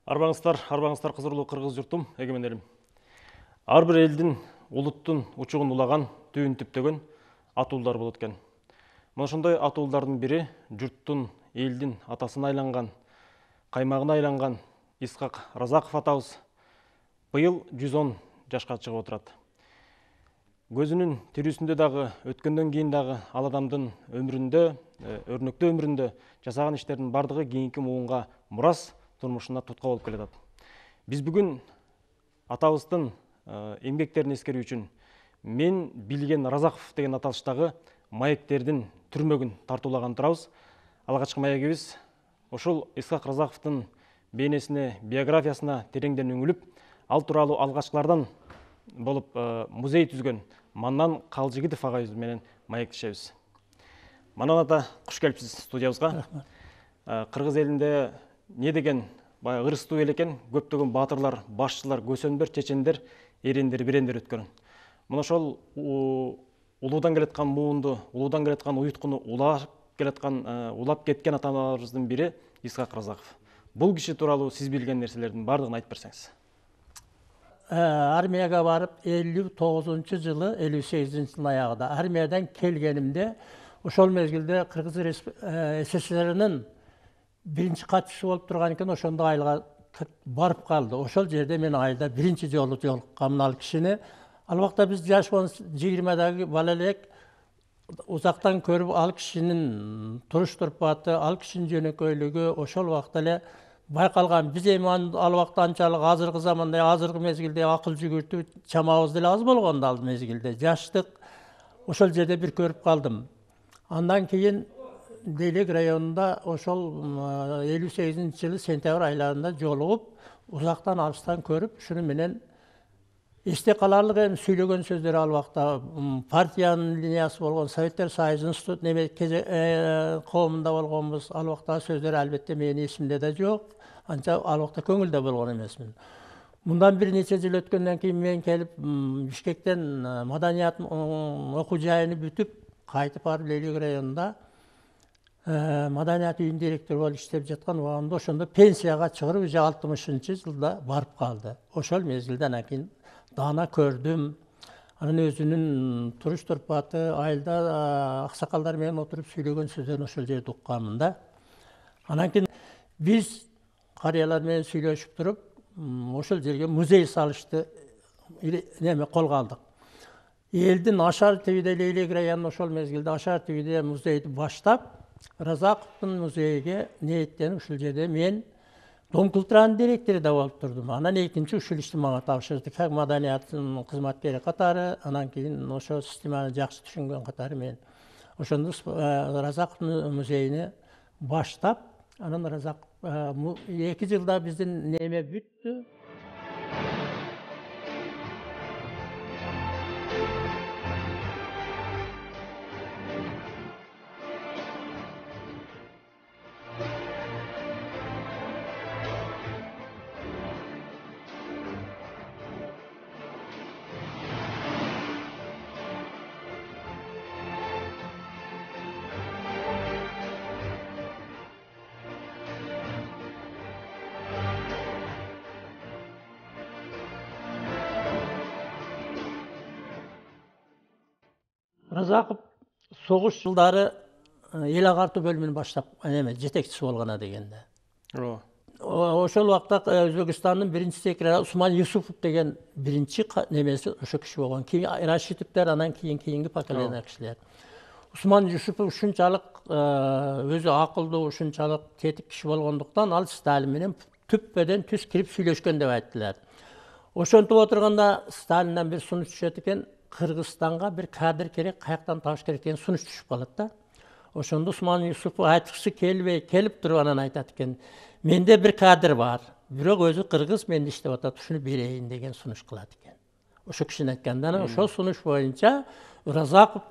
Арбаңыздар қызырлы қырғыз жұртым, егемен елім. Ар бір елдің, улуттун учугун улаган, түйін типтөгөн атуулдар болот экен. Мына ошондой атуулдардын бири журттун, элдин атасына айланган, каймагына айланган Исхак Разаков атабыз быйыл 110 жашка чыгып отурат. Көзүнүн тирүүсүндө дагы, өткөндөн кийин дагы ал адамдын өмүрүндө, өрнөктүү өмүрүндө жасаган иштердин бардыгы кийинки муунга мурас, турмушуна тутка болуп келатат. Биз бүгүн атабыздын эмгектерин эскерүү үчүн мен билген Разаков деген аталыштагы маектердин түрмөгүн тартуулаган турабыз. Алгачкы маегибиз ошол Исхак Разаковдун бейнесине, биографиясына тереңден үңүлүп, ал тууралуу алгачкылардан болуп музей түзгөн Маннан Калжигитов агайыбыз менен маектешебиз. Маннан ата, куш келипсиз студиябызга. Кыргыз элинде не деген ырыстуу эл экен, көптөгөн баатырлар, башчылар, көсөмдөр, чечендер, эрендер, бирендер өткөн. Мына ошол улуудан келаткан муунду, улуудан келаткан уюткуну улап кеткен аталарыбыздын бири Исхак Разаков. Бул киши тууралуу сиз билген нерселердин бардыгын айтып берсеңиз. Армияга барып 59-жылы, 58-жылдын аягында армиядан келгенимде ошол мезгилде Кыргыз СССРнын биринчи катчысы болуп турган экен, ошондо айылга барып калды. Ошол жерде мен айылда биринчи жолу жолуккам ал кишини. Ал убакта биз жаш 20дагы бала элек, узактан көрүп ал кишинин туруш турпаты, ал кишинин жөнөкөйлүгү ошол убакта эле байкалган. Биз эми ал убакта анчалык азыркы заманда, азыркы мезгилде акыл жүгүртүү чамабыз деле аз болгондо ал мезгилде. Жаштык ошол жерде бир көрүп калдым. Андан кийин Дейлек районунда ошол 58-жылы сентябрь айларында жолугуп, узактан алыстан көрүп, шуну менен эсте каларлык эми сүйлөгөн сөздөрү ал убакта партиянын линиясы болгон, Советтер Союзунун коомунда болгонбуз. Ал убакта сөздөр албетте менин эсимде да жок. Анча ал убакта көңүлдө болгон эмесмин. Мындан бир нече жыл өткөндөн кийин мен келип Бишкектен маданият окуу жайын бүтүп, кайтып барып Дейлек районунда маданият үйүнүн директору болуп иштеп жаткан убагымда ошондо пенсияга чыгып, 60-жылда барып калды. Ошол мезгилде анан кийин даана көрдүм. Анын өзүнүн туруш турпаты, айылда аксакалдар менен отуруп сүйлөгөн сөздөрүн ошол жерде укканмын да. Анан кийин биз карыялар менен сүйлөшүп туруп, ошол жерге музей салышты колго алдык. Элдин Ашар ТВде, Дейлек районунун ошол мезгилде Ашар ТВде музейди баштап, Разаковдун музейге ниеттенип ушул жерде мен Дом культуранын директору да болуп турдум. Анан экинчи ушул ишти мага тапшырды. Как маданияттын кызматкери катары, анан кийин ошол системаны жакшы түшүнгөн катары мен ошондо Разаковдун музейине баштап, анан Разаков 2 жылда биздин неме бүттү. Разаков согуш жылдары эл агартуу бөлүмүнүн баштап жетекчиси болгон дегенде. Ошол убакта Өзбекстандын биринчи секретары Усман Юсупов деген биринчи немеси ошо киши болгон. Кийин Рашидовдор, анан кийинки поколение кишилер. Усман Юсупов ушунчалык өзү акылдуу, ушунчалык тетик киши болгондуктан ал Сталин менен түппөдөн түз кирип сүйлөшкөн деп айттылар. Ошентип отурганда Сталинден бир сунуш түшөт экен. Кыргызстанга бир кадр керек, каяктан табыш керек деген сунуш түшүп калат да. Ошондо Усман Юсупов айткысы келип туруп анан айтат экен: "Менде бир кадр бар, бирок өзү кыргыз, менде иштеп атат, ушуну берейин" деген сунуш кылат экен. Ошо кишини айтканда, ошол сунуш боюнча Разаков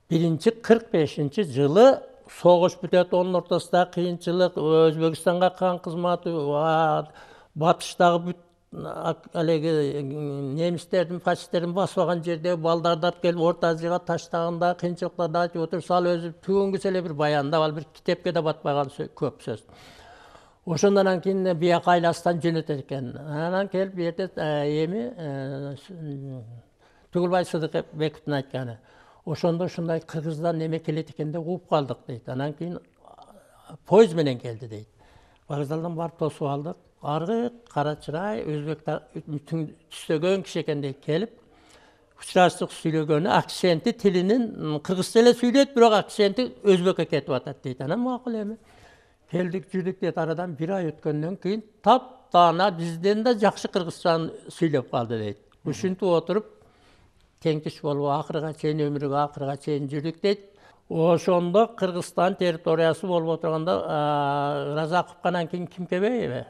45-жылы согуш бүтөт, онун ортосунда кыйынчылык, Өзбекстанга кан кызматы, батыштагы бүт алеги немистердин, фашисттердин басып алган жерде балдарды алып келип Орто Азияга таштаганда кыйынчылыктарды айтып отурса, ал өзү түгөнгүсү эле бир баяндап, ал бир китепке да батпаган көп сөз. Ошондон кийин бияка айластан жөнөтөт экен. Анан келип бу жерде эми Түгүлбай Сыдыкбековдун айтканы. Ошондо ушундай Кыргыздан неме келет экен деп угуп калдык дейт. Анан кийин поезд менен келди дейт. Вокзалдан барып тосуп алдык. Аргы кара чырай өзбектер түстөгөн киши экен дейт. Келип учурашtık сүйлөгөнү акценти тилинин кыргызча эле сүйлөйт, бирок акценти өзбекке кетип атат дейт. Анан макул эми. Келдик жүрдүк дейт, арадан бир ай өткөндөн кийин таптана бизден да жакшы кыргызчаны сүйлөп калды дейт. Ушинтип отуруп теңтиш болуп акырга чейин өмүрүгө акырга чейин жүрдүк дейт. Ошондо Кыргызстан территориясы болуп отурганда Разаковканан кийин ким келбейби?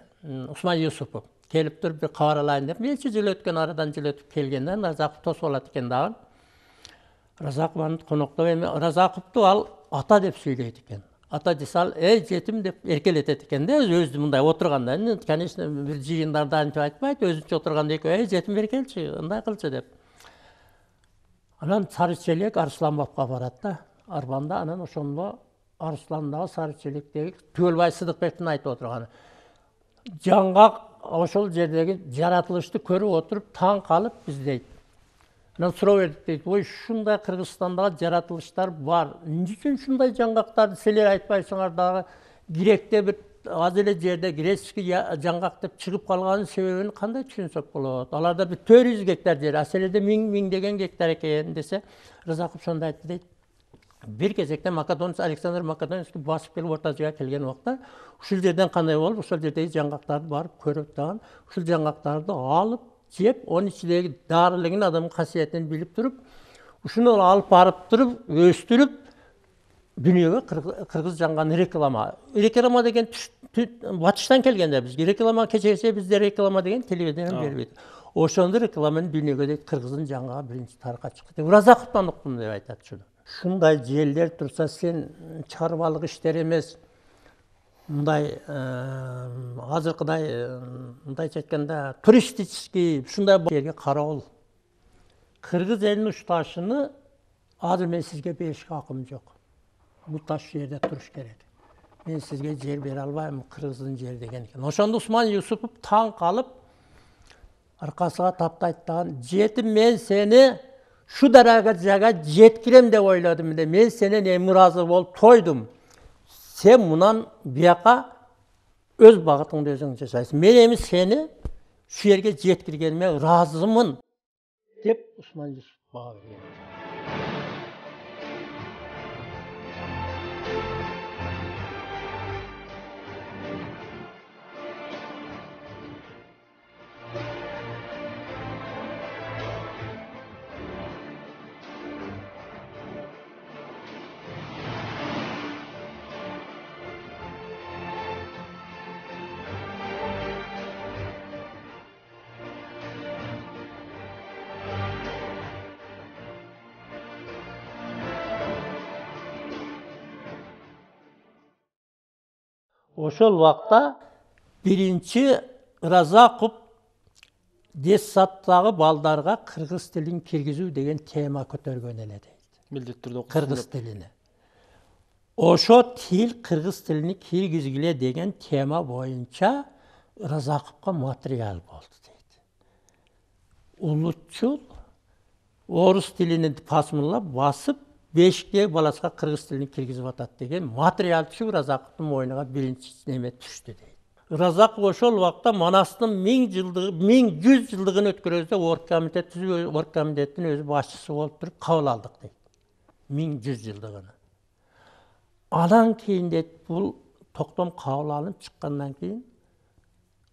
Усман Юсупов келип туруп бир кабар алайын деп нече жыл өткөн, арадан жыл өтүп келгенден Разаков тосуп алат экен дагы. Разаков аны коноктоп эми Разаковду ал ата деп сүйлөйт экен. Ата десе ал жетим деп эркелетет экен да, өзү мындай отурганда. Конечно, бир жыйындарда антип айтпайт, өзүнчө отурганда эки жетим эркелчи, ындай кылчы деп. Анан Сары Челек Арсланбапка барат да, арбанда. Анан ошондо Арсландагы Сары Челектеги Түгөлбай Сыдыкбековдун айтып отурганы. Жаңгак ошол жердеги жаратылышты көрүп отуруп таң калып биз дейт. Анан суроо бердик дейт. Ой, ушундай Кыргызстандагы жаратылыштар бар. Эмне үчүн ушундай жаңгактарды силер айтпайсыңар дагы? Гректе бир аз эле жерде греческий жаңгак деп чыгып калганын себебин кандай түшүнсөк болот? Аларда бир 400 гектар жер, аселеде миңдеген гектар экен десе, Разаков сонда айтты дейт. Бир кезекте Александр Македонский басып келип Орта Азияга келген убакта ушул жерден кандай болуп, ошол жердеги жаңгактарды барып көрөт дагы. Ушул жаңгактарды алып жеп, онун ичиндеги дарылыгын, адамдын касиетин билип туруп, ушуну алып барып туруп, өстүрүп, дүйнөгө кыргыз жаңганы реклама. Реклама деген батыштан келген да бизге. Реклама кечеге бизде реклама деген телевидениеден бербейт. Ошондо рекламаны дүйнөгө дейт кыргыздын жаңгагы биринчи тарка чыкты. Разаковтан уктум деп айтат шуну. Шундай жерлер турса сен чарбалык иштер эмес. Мындай азыркыдай мындайча айтканда туристический ушундай жерге карабыл. Кыргыз элинин ушташыны азыр мен сизге беришке акым жок. Бул таш жерде туруш керек. Мен сизге жер бере албайм, кыргыздын жери деген экен. Ошондо Усман Юсупов таң калып аркасыга таптайттаган, жетим мен сени шу даражага жеткирем деп ойлодум эле. Мен сенен эми ыраазы болуп тойдум. Sen bundan biyaka öz bagытыңды өзүң жасайсың. Мен эми сени şu yerге жеткиргениме ыраазымын деп Усман Юсупов бага берген. Ошол убакта биринчи Разаков детсадтагы балдарга кыргыз тилин киргизүү деген тема көтөргөн эле дейт. Милдеттүү түрдө кыргыз тилини. Ошо тил кыргыз тилини киргизгиле деген тема боюнча Разаковго материал болду дейт. Улутчул орус тилини басмырлап басып бешиктеги баласына кыргыз тилин киргизип атат деген материал түшүп Разаковдун мойнуна биринчи неме түштү дейт. Разаков ошол убакта Манастын 1100 жылдыгын өткөрөбүз деп оргкомитеттин өзү башчысы болуп туруп кабыл алдык дейт. 1100 жылдыгын. Андан кийин дейт бул токтом кабыл алынып чыккандан кийин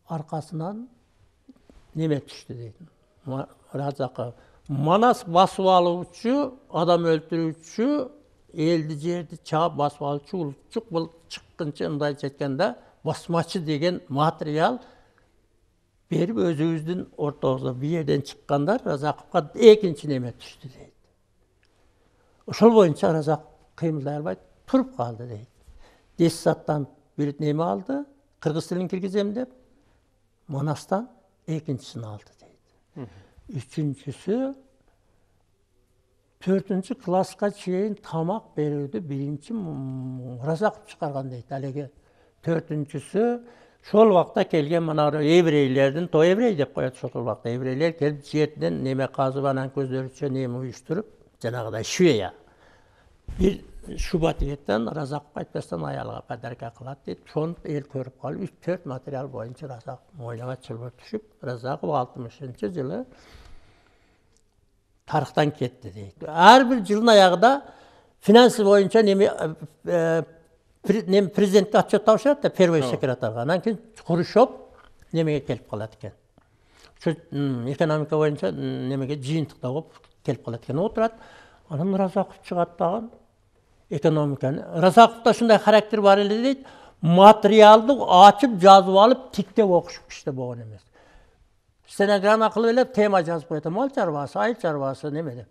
аркасынан неме түштү дейт. Разаков Манас басып алуучу, адам өлтүрүүчү, элди жерди чаап басып алуучу улутчук бул чыккынча мындайча айтканда басмачы деген материал берип өзүбүздүн ортобузга бир жерден чыккандар Разаковго экинчи неме түштү дейт. Ошол боюнча Разаков кыймылдай албай туруп калды дейт. Детсадтан бир неме алды, кыргыз тилин киргизем деп, Манастан экинчисин алды дейт. Üçüncüsü 4-cü klaska çeyin tamak berүүдü birinci Razakov çıkargan deydi. Halegi 4-cüsü Şol wagtda kelgen mana evreylerden, to evrey dep koýat şol wagtda evreyler kelip jerden neme kazıp anan közleriçe neme uyuşturup, janagıday şüya. Bir Şubat etten Razak Aytbastan ayalga padarka kılat deyip, şonu el körüp kalıp 3-4 material boyunca Razak moýnaga çylbyp düşüp, Razak 60-njy ýyly tarıhtan ketdi deyip. Her bir ýylyň aýagynda finansı boýunça neme prezidentke atçat tawşat da perwey sekretarga. Andan keyin Khrushchev nemege kelip kalat eken. Şu ekonomika boýunça nemege jyýntykda bolup kelip kalat eken. Oturat. Anam Razakov çygat dagyn ekonomikany. Razakovda şunday karakter bar eli deyip, materialdy açyp jazyp alıp tiktep okuşup işte bolan emes. Stenogram akıl elep tema jazyp koýat. Mal çarwasy, ayıl çarwasy neme dep.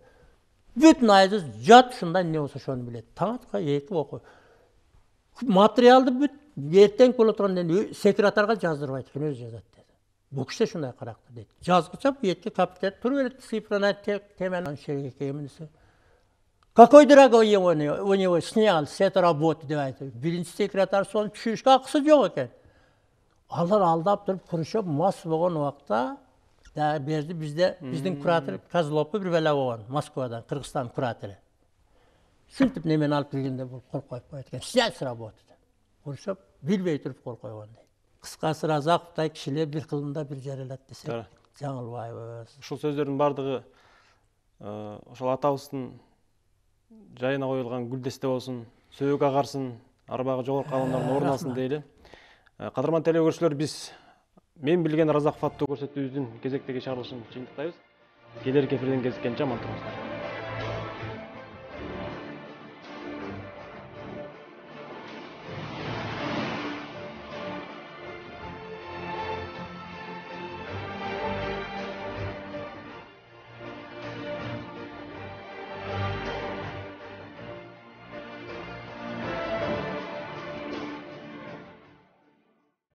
Bütün aýyzy jat şundan ne bolsa şonu bilet. Taňatga ýetip okuy. Materialdy büt erten bola turganda sekretarga jazdırып aýtken öz jazat dedi. Bu kişi şunday karakter dedi. Жазгыча bu ýetki kapital turup berip цифраны temelden şerge kemenisi. Какой дорогой у него снял с этой работы деп айтып. Birinci sekretar son düşüşke akысы jok eken. Alар aldap durup Khrushchev mas bolan wagtda da berdi bizde bizden kurator Kozlovka bir bela bolan Moskvadan Kırgızstan kuratory. Şuntip nemen alıp kelgende bu kol koyup koýatken. Снять с работы. Khrushchev bilbey turup kol koýgan. Kıskası Razakovday kişiler bir kılında bir jerelat desek. Жаңылбайбыз. Ушул сөздөрдүн бардыгы ошол атабыздын жайына коюлган гүлдесте болсун, сөөк агарсын, арбагы жогорку адамдардын орун алсын дейли. Кадырман теле көрүүчүлөр, биз мен билген Разаков аттуу көрсөтүүбүздүн кезектеги чыгарылышын чыйынтыктайбыз. Келерки эфирден кезиккенче аман туруңуздар.